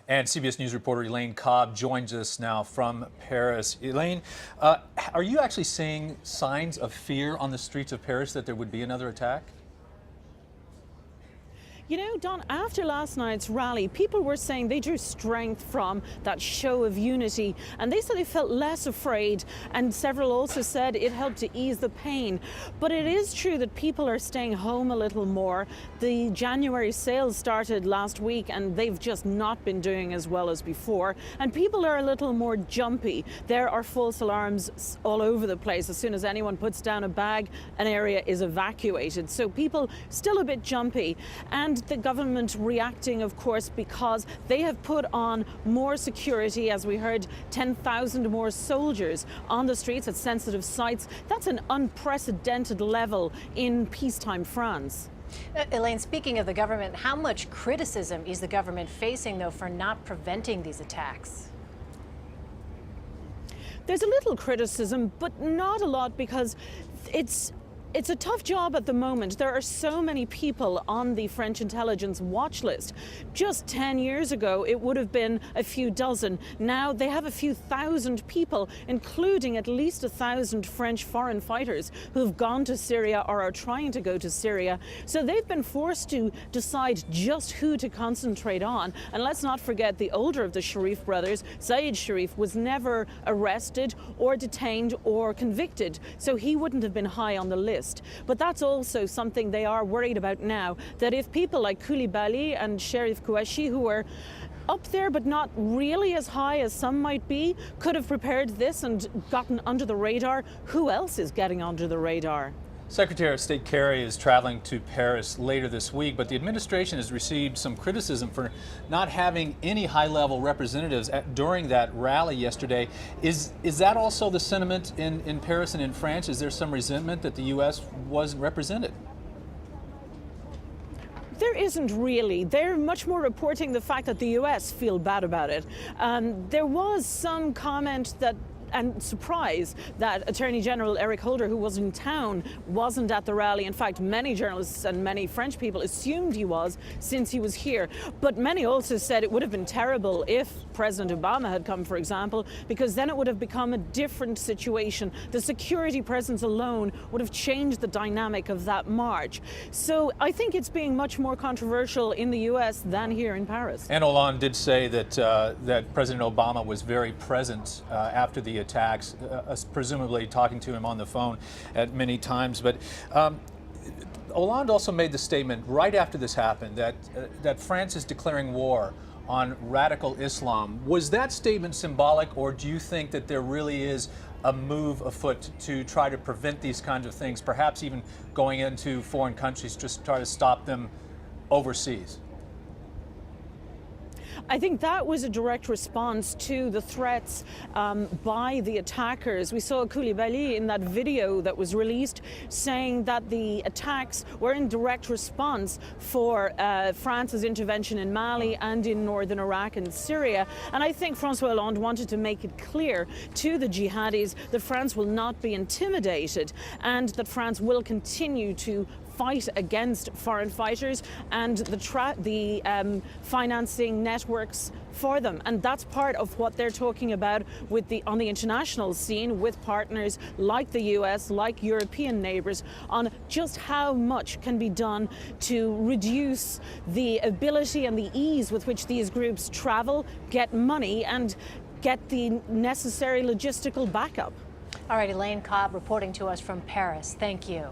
And CBS News reporter Elaine Cobbe joins us now from Paris. Elaine, are you actually seeing signs of fear on the streets of Paris that there would be another attack? You know, Don, after last night's rally, people were saying they drew strength from that show of unity, and they said they felt less afraid, and several also said it helped to ease the pain. But it is true that people are staying home a little more. The January sales started last week, and they've just not been doing as well as before, and people are a little more jumpy. There are false alarms all over the place. As soon as anyone puts down a bag, an area is evacuated. So people still a bit jumpy. And the government reacting, of course, because they have put on more security, as we heard, 10,000 more soldiers on the streets at sensitive sites. That's an unprecedented level in peacetime France. Elaine, speaking of the government, how much criticism is the government facing, though, for not preventing these attacks? There's a little criticism, but not a lot, because it's a tough job at the moment. There are so many people on the French intelligence watch list. Just 10 years ago, it would have been a few dozen. Now they have a few thousand people, including at least 1,000 French foreign fighters who've gone to Syria or are trying to go to Syria. So they've been forced to decide just who to concentrate on. And let's not forget the older of the Sharif brothers, Saeed Sharif, was never arrested or detained or convicted. So he wouldn't have been high on the list. But that's also something they are worried about now, that if people like Koulibaly and Cherif Kouachi, who are up there but not really as high as some might be, could have prepared this and gotten under the radar, who else is getting under the radar? Secretary of State Kerry is traveling to Paris later this week, but the administration has received some criticism for not having any high-level representatives during that rally yesterday. Is that also the sentiment in Paris and in France? Is there some resentment that the U.S. wasn't represented? There isn't really. They're much more reporting the fact that the U.S. feel bad about it. There was some comment and surprise that Attorney General Eric Holder, who was in town, wasn't at the rally. In fact, many journalists and many French people assumed he was, since he was here. But many also said it would have been terrible if President Obama had come, for example, because then it would have become a different situation. The security presence alone would have changed the dynamic of that march. So I think it's being much more controversial in the U.S. than here in Paris. And Hollande did say that that President Obama was very present after the attacks, presumably talking to him on the phone at many times. But Hollande also made the statement right after this happened that France is declaring war on radical Islam. Was that statement symbolic, or do you think that there really is a move afoot to try to prevent these kinds of things, perhaps even going into foreign countries, just try to stop them overseas? I think that was a direct response to the threats by the attackers. We saw Koulibaly in that video that was released saying that the attacks were in direct response for France's intervention in Mali and in northern Iraq and Syria. And I think François Hollande wanted to make it clear to the jihadis that France will not be intimidated and that France will continue to fight against foreign fighters and the financing networks for them. And that's part of what they're talking about on the international scene with partners like the US, like European neighbors, on just how much can be done to reduce the ability and the ease with which these groups travel, get money, and get the necessary logistical backup. All right, Elaine Cobbe reporting to us from Paris. Thank you.